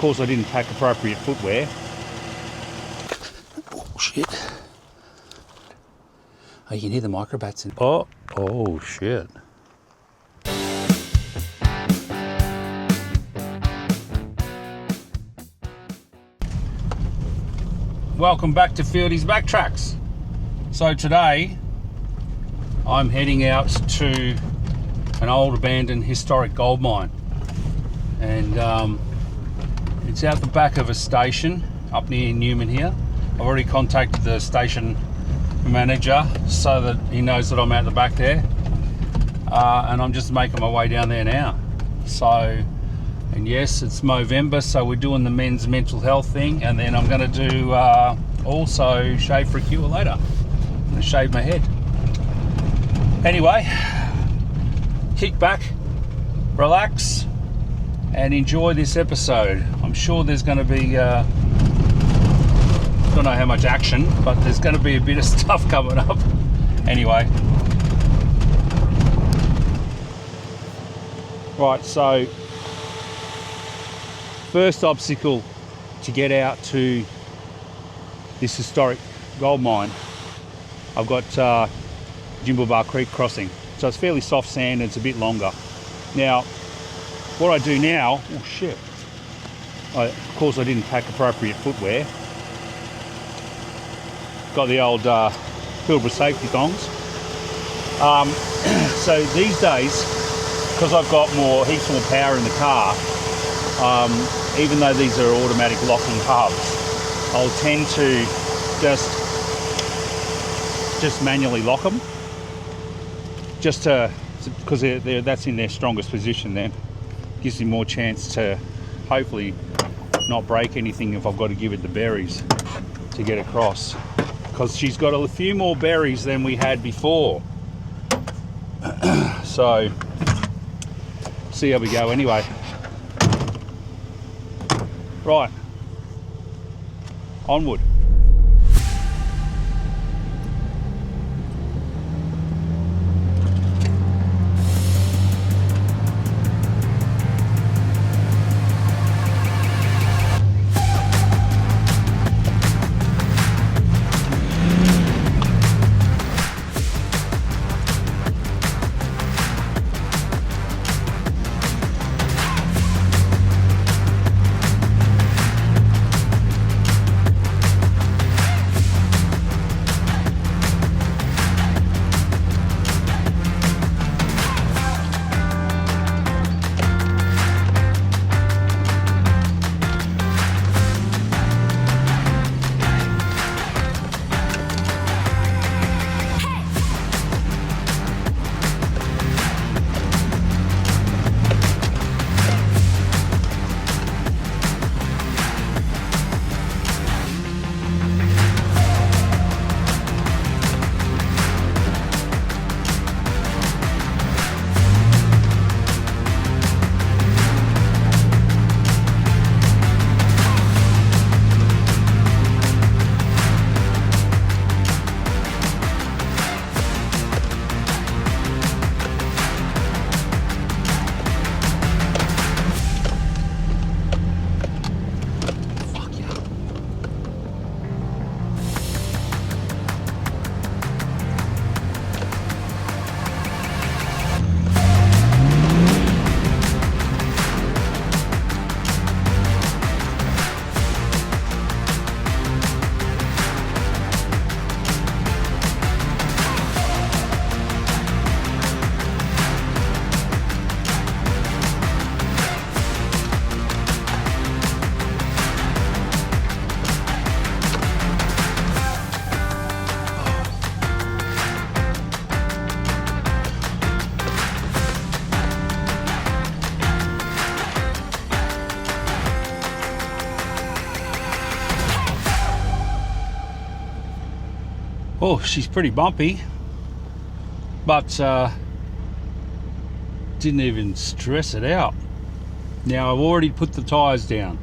course I didn't pack appropriate footwear. Oh shit. Oh, you can hear the microbats in. Oh shit. Welcome back to Fieldy's Backtracks. So today I'm heading out to an old abandoned historic gold mine, and it's out the back of a station up near Newman here. I've already contacted the station manager so that he knows that I'm out the back there, and I'm just making my way down there now. So, and yes, it's Movember, so we're doing the men's mental health thing, and then I'm going to do also shave for a cure later. I'm going to shave my head. Anyway, kick back, relax, and enjoy this episode. I'm sure there's going to be don't know how much action, but there's going to be a bit of stuff coming up. Anyway, right, so first obstacle to get out to this historic gold mine, I've got Pilbara Creek crossing, so it's fairly soft sand and it's a bit longer. Now what I do now, oh shit, of course I didn't pack appropriate footwear. Got the old Pilbara safety thongs. So these days, because I've got heaps more power in the car, even though these are automatic locking hubs, I'll tend to just manually lock them, just because that's in their strongest position. Then gives me more chance to hopefully not break anything if I've got to give it the berries to get across, because she's got a few more berries than we had before. So see how we go anyway. Right, onward. Oh, she's pretty bumpy, but didn't even stress it out. Now I've already put the tyres down,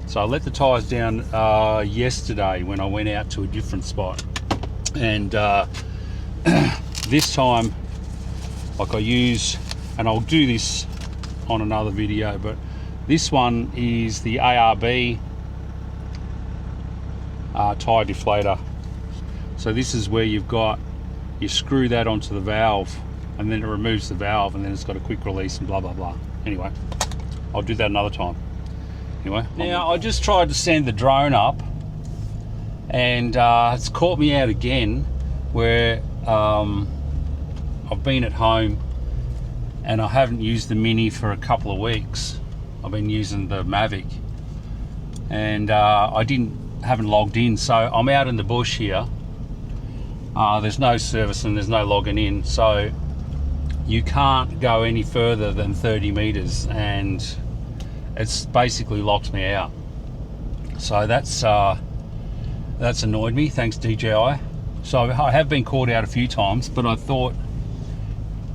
so I let the tyres down yesterday when I went out to a different spot, and this time, like I use, and I'll do this on another video, but This one is the ARB tyre deflator. So this is where you screw that onto the valve, and then it removes the valve, and then it's got a quick release and blah blah blah. Anyway, I'll do that another time. Anyway, now I just tried to send the drone up, and it's caught me out again where I've been at home and I haven't used the Mini for a couple of weeks. I've been using the Mavic, and I haven't logged in, so I'm out in the bush here. There's no service and there's no logging in, so you can't go any further than 30 meters, and it's basically locked me out. So that's annoyed me. Thanks DJI. So I have been caught out a few times, but I thought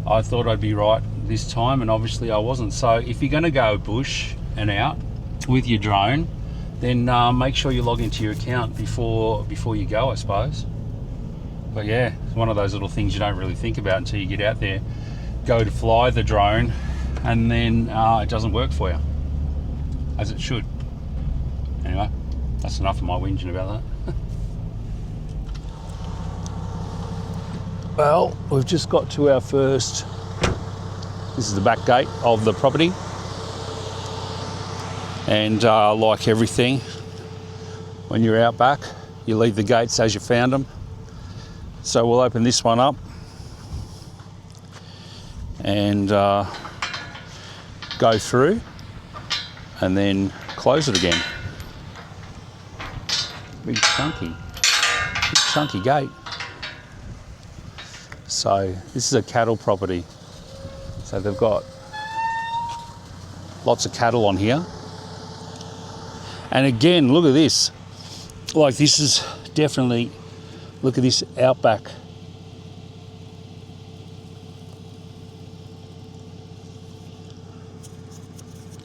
I'd be right this time, and obviously I wasn't. So if you're going to go bush and out with your drone, then make sure you log into your account before you go, I suppose. But yeah, it's one of those little things you don't really think about until you get out there, go to fly the drone, and then it doesn't work for you as it should. Anyway, that's enough of my whinging about that. Well, we've just got to our first, this is the back gate of the property, and like everything, when you're out back, you leave the gates as you found them. So we'll open this one up and go through and then close it again. Big chunky gate. So this is a cattle property. So they've got lots of cattle on here. And again, look at this. Like, this is definitely, look at this outback.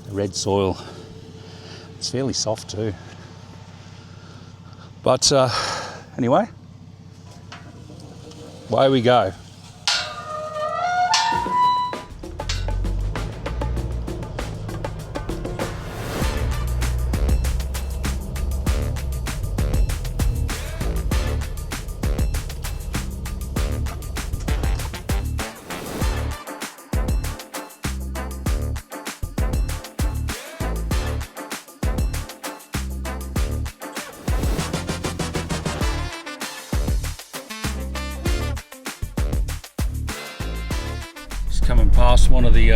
Red soil. It's fairly soft too. But anyway, away we go. Coming past one of the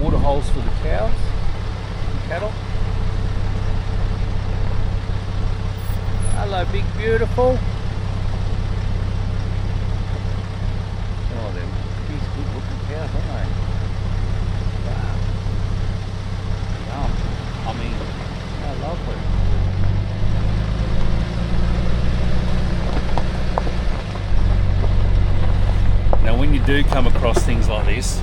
water holes for the cows and cattle. Hello, big beautiful. Oh, they're these good looking cows, aren't they? Wow. Yum. I mean, how lovely. Now when you do come across things like this,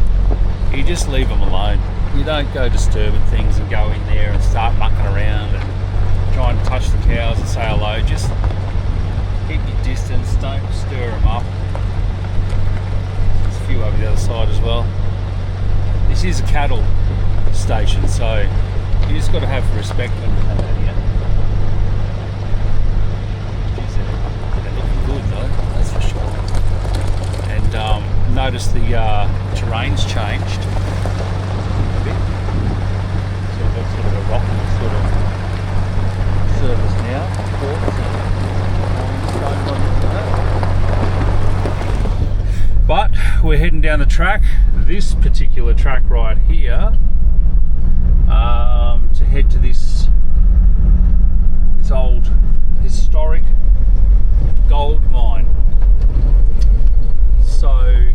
you just leave them alone. You don't go disturbing things and go in there and start mucking around and trying to touch the cows and say hello. Just keep your distance, don't stir them up. There's a few over the other side as well. This is a cattle station, so you just got to have respect when you come out here. Jeez, they're looking good though, that's for sure. And notice the terrain's changed a bit. So we've got sort of a rocky sort of surface now. But we're heading down the track, this particular track right here, to head to this old historic gold mine. So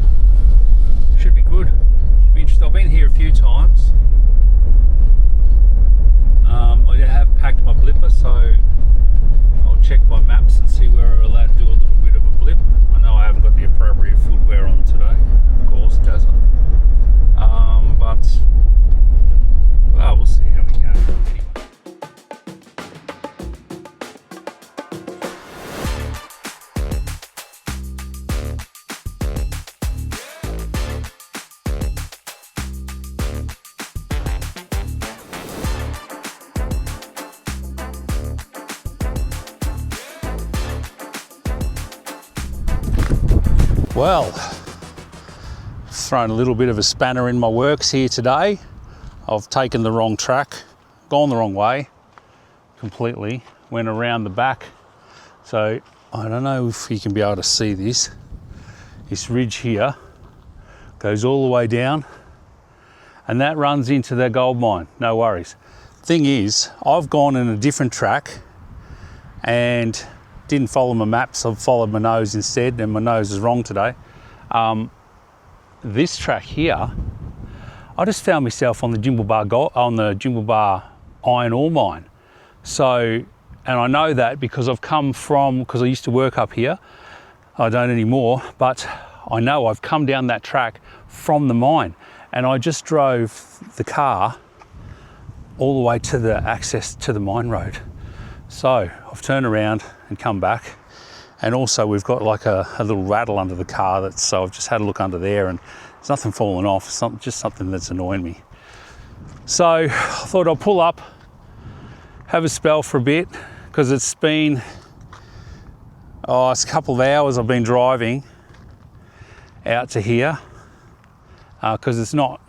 should be good. Should be interesting. I've been here a few times. I have packed my blipper, so I'll check my maps and see where we're allowed to do a little bit of a blip. I know I haven't got the appropriate footwear on today, of course, doesn't. But well, we'll see how we go. Anyway. Well, thrown a little bit of a spanner in my works here today. I've taken the wrong track, gone the wrong way completely, went around the back. So I don't know if you can be able to see this. This ridge here goes all the way down and that runs into the gold mine, no worries. Thing is, I've gone in a different track and didn't follow my maps, I've followed my nose instead, and my nose is wrong today. This track here, I just found myself on the Pilbara iron ore mine. So, and I know that because because I used to work up here. I don't anymore, but I know I've come down that track from the mine, and I just drove the car all the way to the access to the mine road. So I've turned around and come back, and also we've got like a little rattle under the car, so I've just had a look under there and there's nothing falling off, just something that's annoying me. So I thought I'll pull up, have a spell for a bit, because it's been, it's a couple of hours I've been driving out to here, because it's not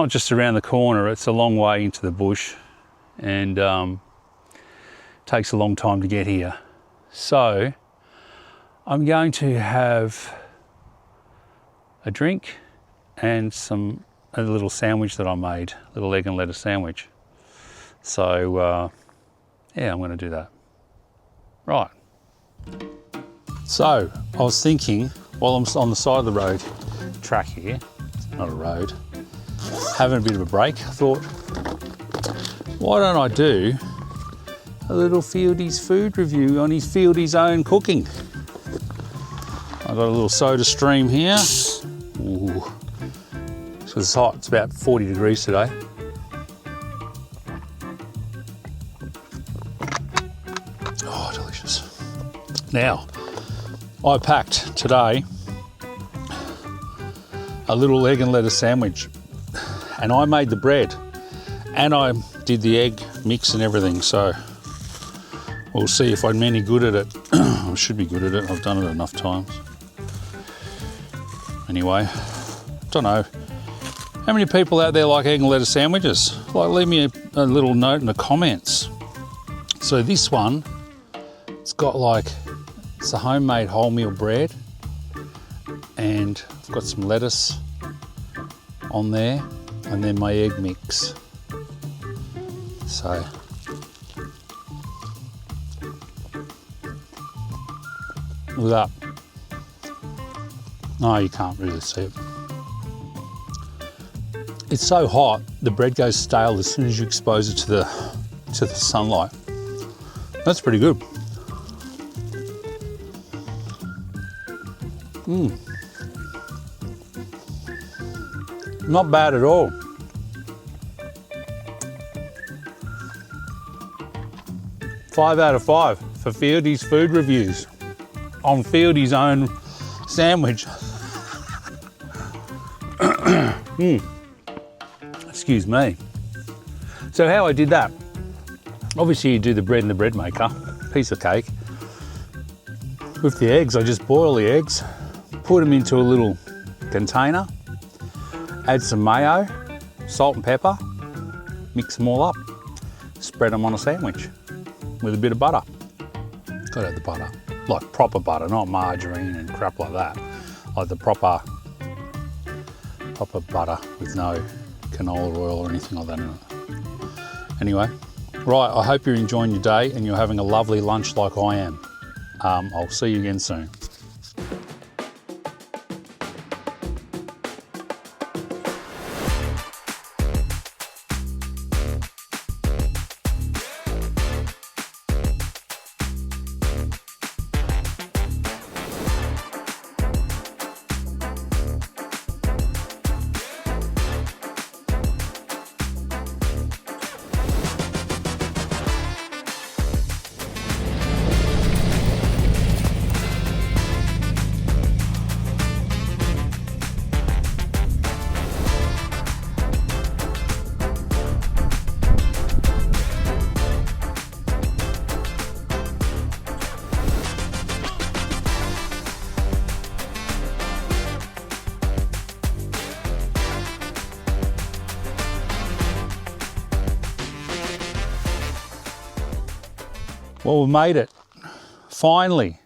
just around the corner, it's a long way into the bush, and takes a long time to get here. So I'm going to have a drink and a little sandwich that I made, a little egg and lettuce sandwich. So yeah, I'm going to do that. Right. So I was thinking, while I'm on the side of the road track here, it's not a road, having a bit of a break, I thought, why don't I do a little Fieldy's food review on his Fieldy's own cooking. I've got a little soda stream here. Ooh. So it's hot, it's about 40 degrees today. Oh, delicious. Now, I packed today a little egg and lettuce sandwich, and I made the bread and I did the egg mix and everything, so we'll see if I'm any good at it. I should be good at it, I've done it enough times. Anyway, don't know. How many people out there like egg and lettuce sandwiches? Like, leave me a little note in the comments. So this one, it's got it's a homemade wholemeal bread, and I've got some lettuce on there, and then my egg mix. So look at that. No, you can't really see it. It's so hot, the bread goes stale as soon as you expose it to the sunlight. That's pretty good. Not bad at all. Five out of 5 for Fieldy's food reviews on Fieldy's own sandwich. Excuse me. So how I did that, obviously you do the bread in the bread maker, piece of cake. With the eggs, I just boil the eggs, put them into a little container, add some mayo, salt and pepper, mix them all up, spread them on a sandwich with a bit of butter. Gotta have the butter, like proper butter, not margarine and crap like that. Like the proper butter with no canola oil or anything like that in it. Anyway, right, I hope you're enjoying your day and you're having a lovely lunch like I am. I'll see you again soon. Well, we made it. Finally.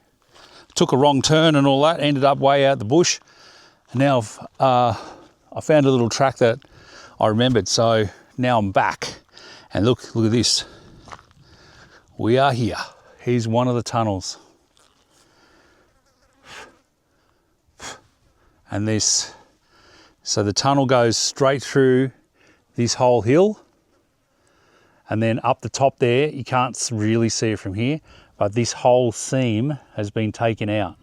Took a wrong turn and all that, ended up way out the bush. And now I found a little track that I remembered, so now I'm back. And look at this. We are here. Here's one of the tunnels. And this, so the tunnel goes straight through this whole hill, and then up the top there, you can't really see it from here, but this whole seam has been taken out.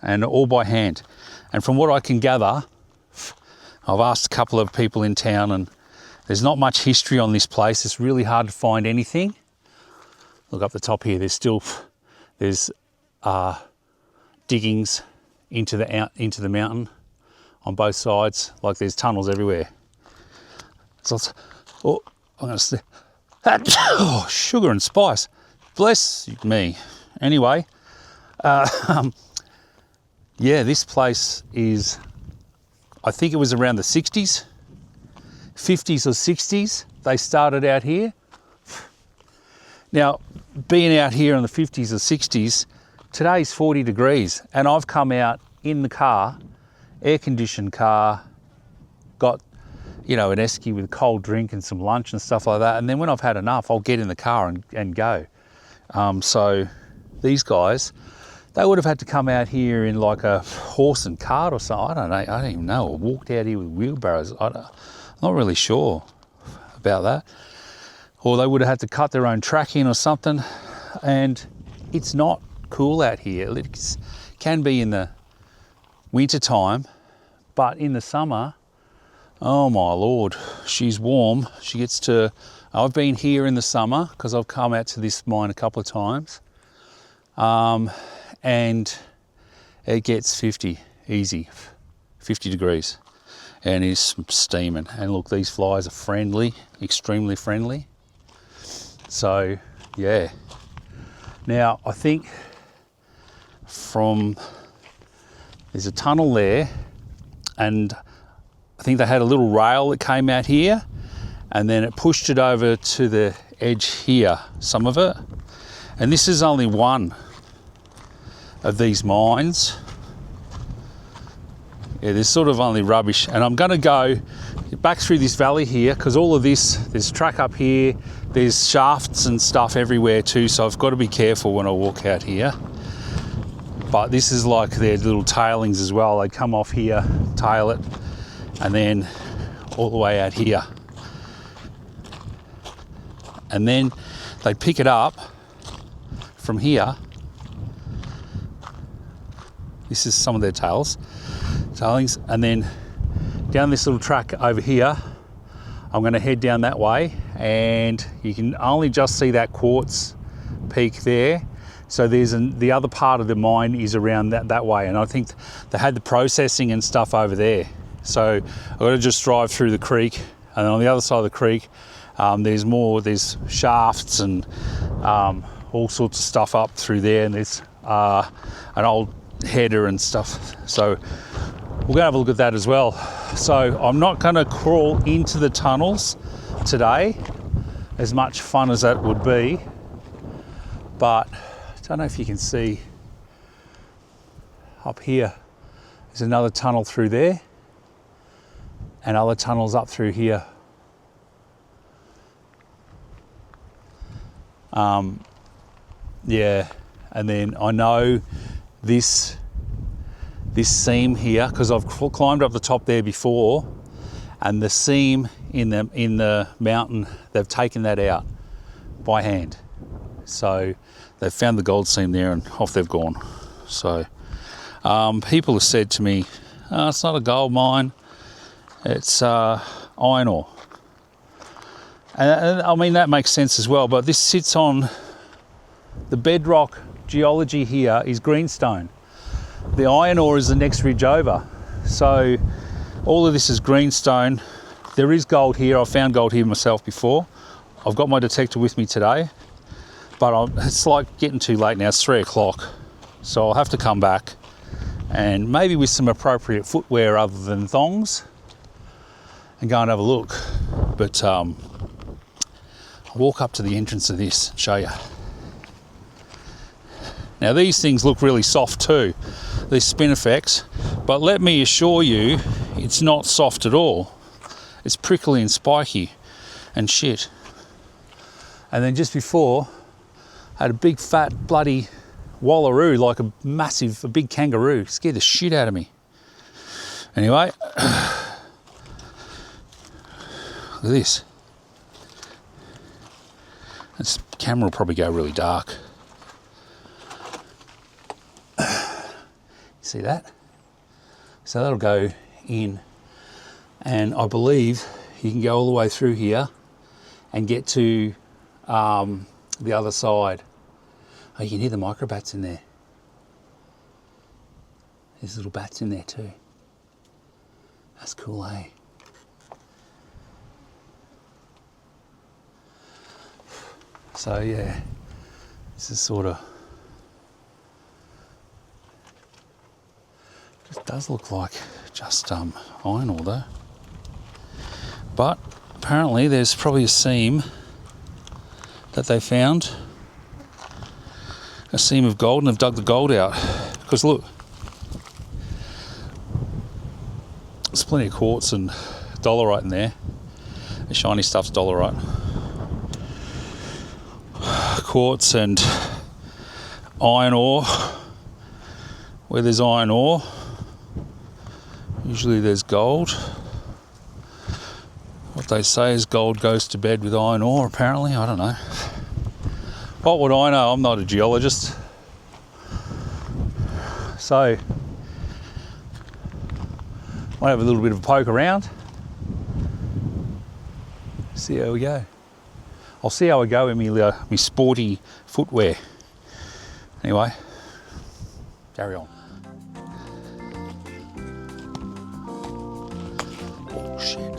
And all by hand. And from what I can gather, I've asked a couple of people in town, and there's not much history on this place. It's really hard to find anything. Look up the top here, there's diggings into the mountain on both sides. Like there's tunnels everywhere. So I'm gonna say, oh, sugar and spice. Bless me. Anyway, yeah, this place is, I think it was around the 60s, 50s or 60s, they started out here. Now, being out here in the 50s or 60s, today's 40 degrees, and I've come out in the car, air-conditioned car, got, you know, an esky with a cold drink and some lunch and stuff like that, and then when I've had enough, I'll get in the car and go. So these guys, they would have had to come out here in like a horse and cart or something. I don't know, I don't even know, or walked out here with wheelbarrows. I'm not really sure about that. Or they would have had to cut their own track in or something. And it's not cool out here. It can be in the winter time, but in the summer, oh my Lord, she's warm. She gets to, I've been here in the summer because I've come out to this mine a couple of times. And it gets 50, easy, 50 degrees, and it's steaming. And look, these flies are friendly, extremely friendly. So, yeah. Now, I think there's a tunnel there, and I think they had a little rail that came out here, and then it pushed it over to the edge here, some of it. And this is only one of these mines. Yeah, there's sort of only rubbish. And I'm gonna go back through this valley here, because all of this, there's track up here, there's shafts and stuff everywhere too, so I've got to be careful when I walk out here. But this is like their little tailings as well. They come off here, tail it, and then all the way out here. And then they pick it up from here. This is some of their tailings, and then down this little track over here, I'm going to head down that way, and you can only just see that quartz peak there. So there's the other part of the mine is around that way, and I think they had the processing and stuff over there. So I've got to just drive through the creek, and then on the other side of the creek, there's shafts and all sorts of stuff up through there, and there's an old header and stuff. So we're gonna have a look at that as well. So I'm not gonna crawl into the tunnels today, as much fun as that would be, but I don't know if you can see up here, there's another tunnel through there and other tunnels up through here. Yeah, and then I know this seam here, because I've climbed up the top there before, and the seam in the mountain, they've taken that out by hand. So they've found the gold seam there and off they've gone. So people have said to me, oh, it's not a gold mine, it's iron ore. And I mean, that makes sense as well, but this sits on the bedrock geology here is greenstone. The iron ore is the next ridge over. So all of this is greenstone. There is gold here. I've found gold here myself before. I've got my detector with me today, but it's like getting too late now. It's 3 o'clock. So I'll have to come back, and maybe with some appropriate footwear other than thongs, and go and have a look. But I'm I'll walk up to the entrance of this and show you. Now these things look really soft too, these spinifex, but let me assure you, it's not soft at all. It's prickly and spiky and shit. And then just before, I had a big fat bloody wallaroo, like a big kangaroo. Scared the shit out of me. Anyway, look at this. This camera will probably go really dark. See that? So that'll go in, and I believe you can go all the way through here and get to the other side. Oh, you can hear the microbats in there. There's little bats in there too. That's cool, eh? So yeah, this is sort of, it does look like just iron ore though. But apparently there's probably a seam that they found, a seam of gold, and they've dug the gold out. Because look, there's plenty of quartz and dolerite in there. The shiny stuff's dolerite. Quartz and iron ore. Where there's iron ore, usually there's gold. What they say is gold goes to bed with iron ore, apparently. I don't know. What would I know? I'm not a geologist. So, might have a little bit of a poke around. See how we go. I'll see how I go in me sporty footwear. Anyway, carry on. Oh shit.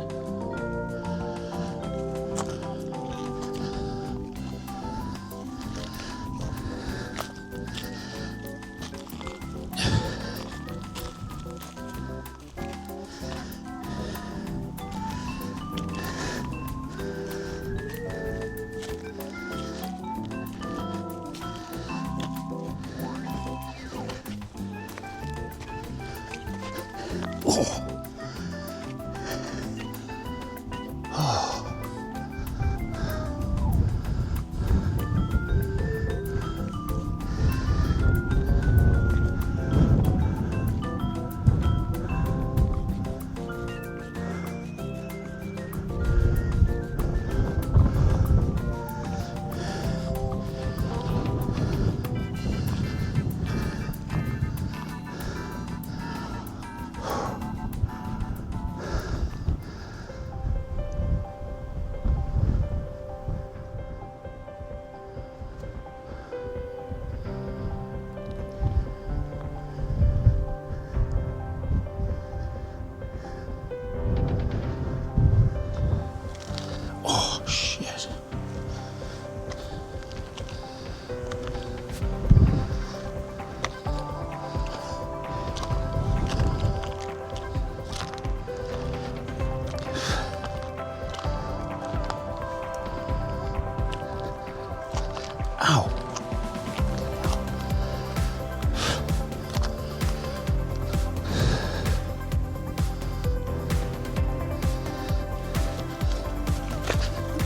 Ow.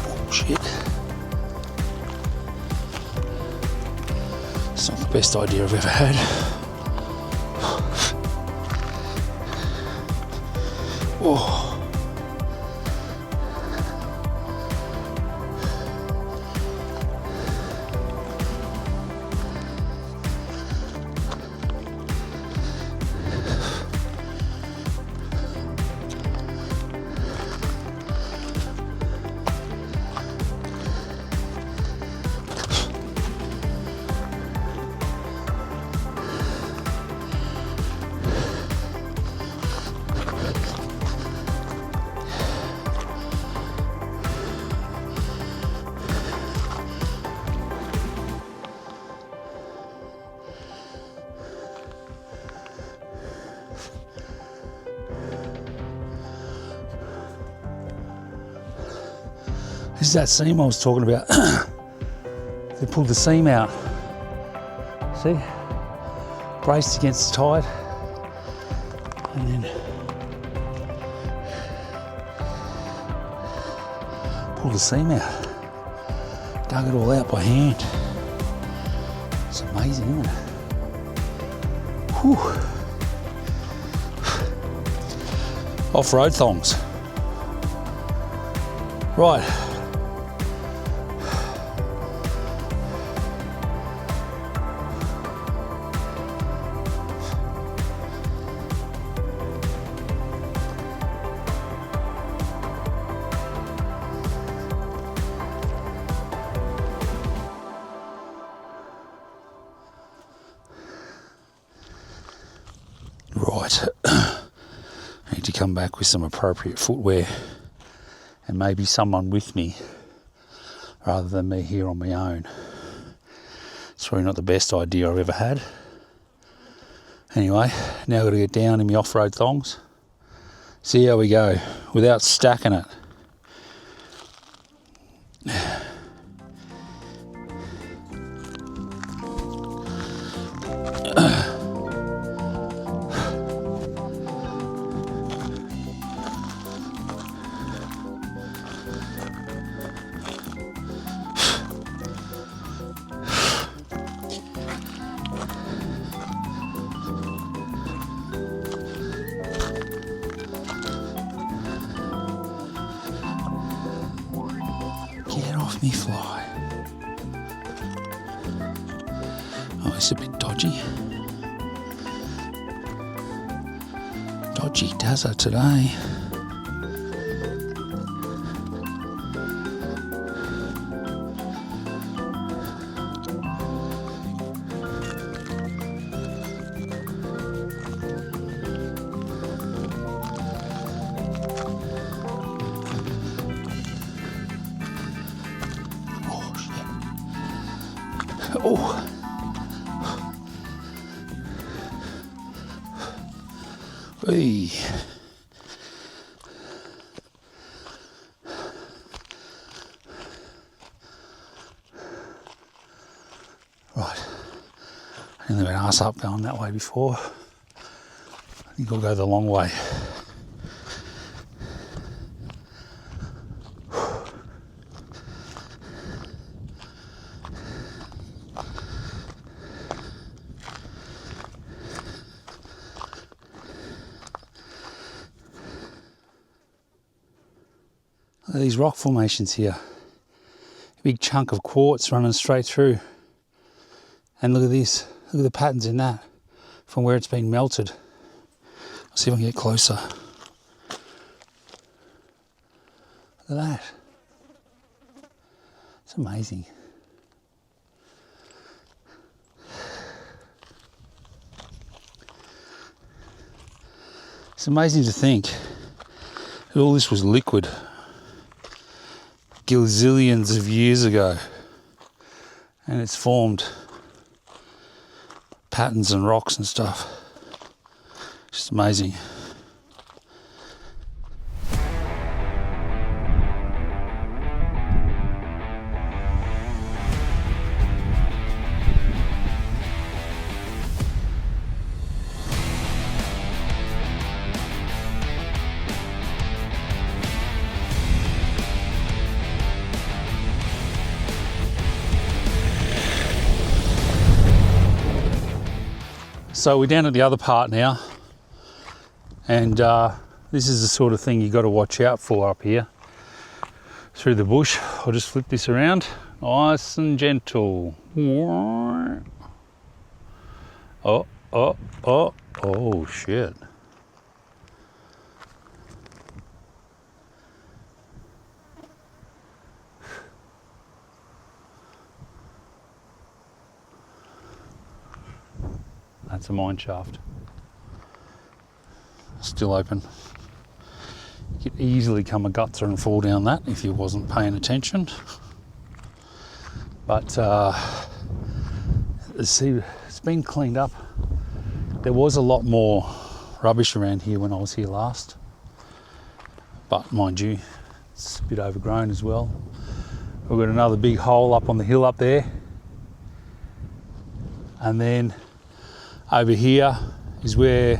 Oh, shit. It's not the best idea I've ever had. Oh. This is that seam I was talking about. They pulled the seam out. See? Braced against the tide. And then pulled the seam out. Dug it all out by hand. It's amazing, isn't it? Whew. Off-road thongs. Right. Right. I need to come back with some appropriate footwear and maybe someone with me rather than me here on my own. It's probably not the best idea I've ever had. Anyway, now I've got to get down in my off-road thongs. See how we go without stacking it. Get off me fly. Oh, it's a bit dodgy. Dodgy does it today. Oh. Hey. Right. I nearly went arse up going that way before. I think I'll go the long way. Look at these rock formations here. A big chunk of quartz running straight through. And look at this. Look at the patterns in that from where it's been melted. I'll see if I can get closer. Look at that. It's amazing. It's amazing to think that all this was liquid gazillions of years ago, and it's formed patterns and rocks and stuff. Just amazing. So we're down at the other part now, and this is the sort of thing you got to watch out for up here through the bush. I'll just flip this around, nice and gentle. Oh shit. That's a mine shaft. Still open. You could easily come a gutser and fall down that if you wasn't paying attention. But see, it's been cleaned up. There was a lot more rubbish around here when I was here last. But mind you, it's a bit overgrown as well. We've got another big hole up on the hill up there. And then over here is where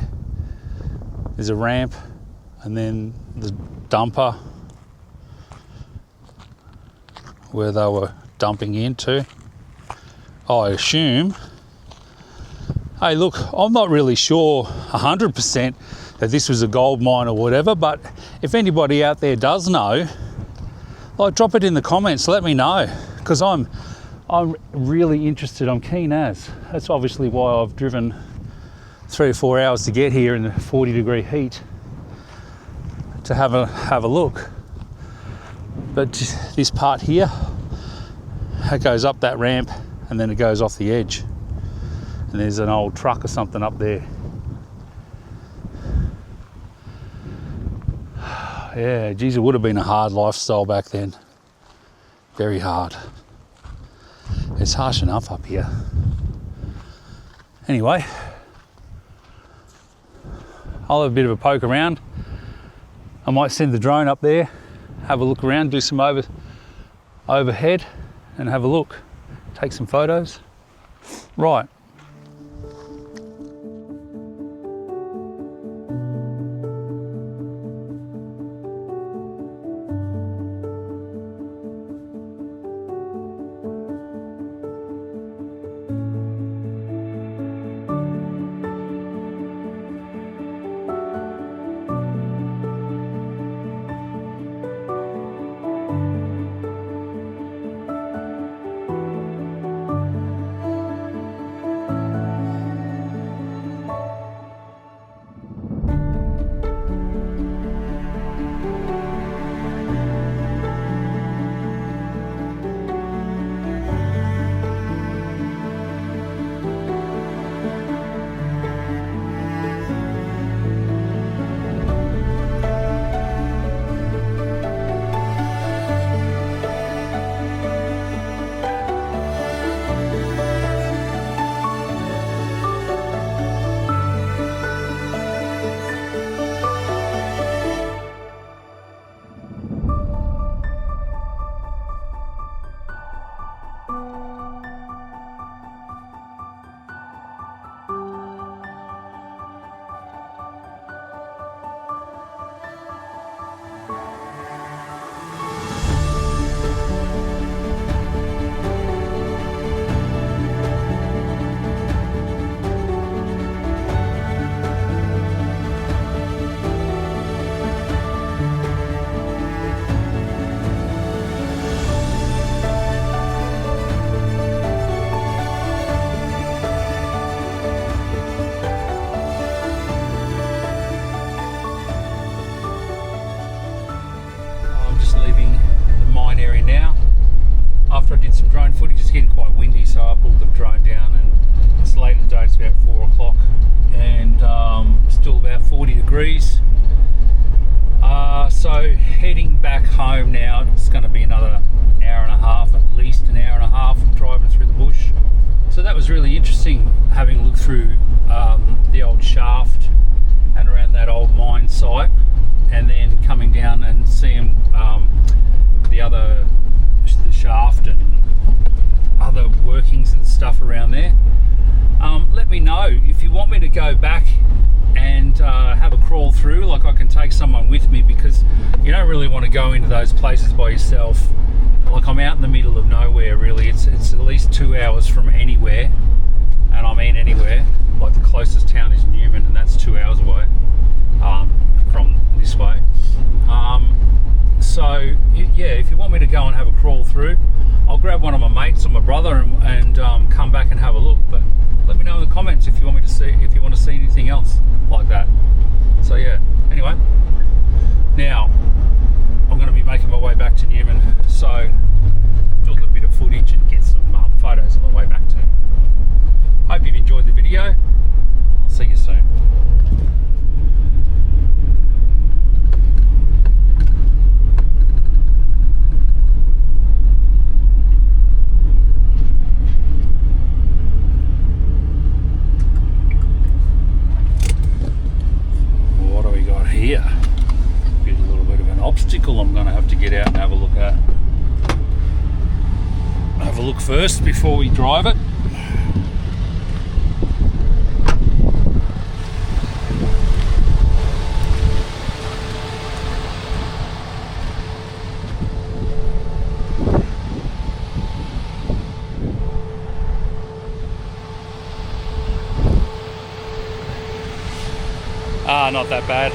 there's a ramp, and then the dumper where they were dumping into. I assume. Hey, look, I'm not really sure 100% that this was a gold mine or whatever, but if anybody out there does know, like, drop it in the comments, let me know, because I'm really interested. I'm keen as. That's obviously why I've driven 3 or 4 hours to get here in the 40-degree heat to have a look. But this part here, it goes up that ramp and then it goes off the edge. And there's an old truck or something up there. Yeah, geez, it would have been a hard lifestyle back then. Very hard. It's harsh enough up here. Anyway, I'll have a bit of a poke around. I might send the drone up there, have a look around, do some overhead and have a look, take some photos. Right. After I did some drone footage, it's getting quite windy, so I pulled the drone down, and it's late in the day, it's about 4 o'clock, and still about 40 degrees. So heading back home now. It's going to be another hour and a half, at least an hour and a half of driving through the bush. So that was really interesting, having a look through the old shaft and around that old mine site, and then coming down and seeing the shaft and other workings and stuff around there. Let me know if you want me to go back and have a crawl through. Like, I can take someone with me, because you don't really want to go into those places by yourself. Like, I'm out in the middle of nowhere, really. It's at least 2 hours from anywhere, and I mean anywhere. Like, the closest town is Newman, and that's 2 hours away from this way. So yeah, if you want me to go and have a crawl through, I'll grab one of my mates or my brother and come back and have a look. But let me know in the comments if you want me to see, if you want to see anything else like that. So yeah, anyway, now I'm going to be making my way back to Newman, so do a little bit of footage and get some photos on the way back too. Hope you've enjoyed the video. I'll see you soon. Here, a little bit of an obstacle I'm going to have to get out and have a look at. have a look first before we drive it. Not that bad.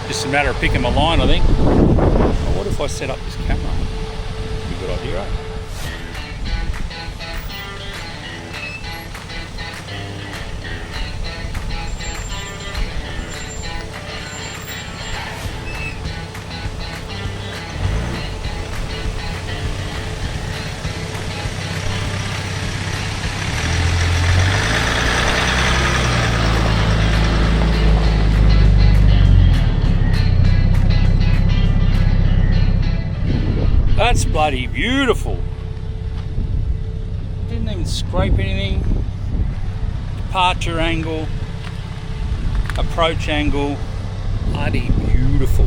Just a matter of picking my line, I think. Oh, what if I set up this camera? Pretty good idea, right? That's bloody beautiful. Didn't even scrape anything. Departure angle, approach angle, bloody beautiful.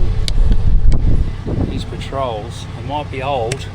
These patrols, they might be old,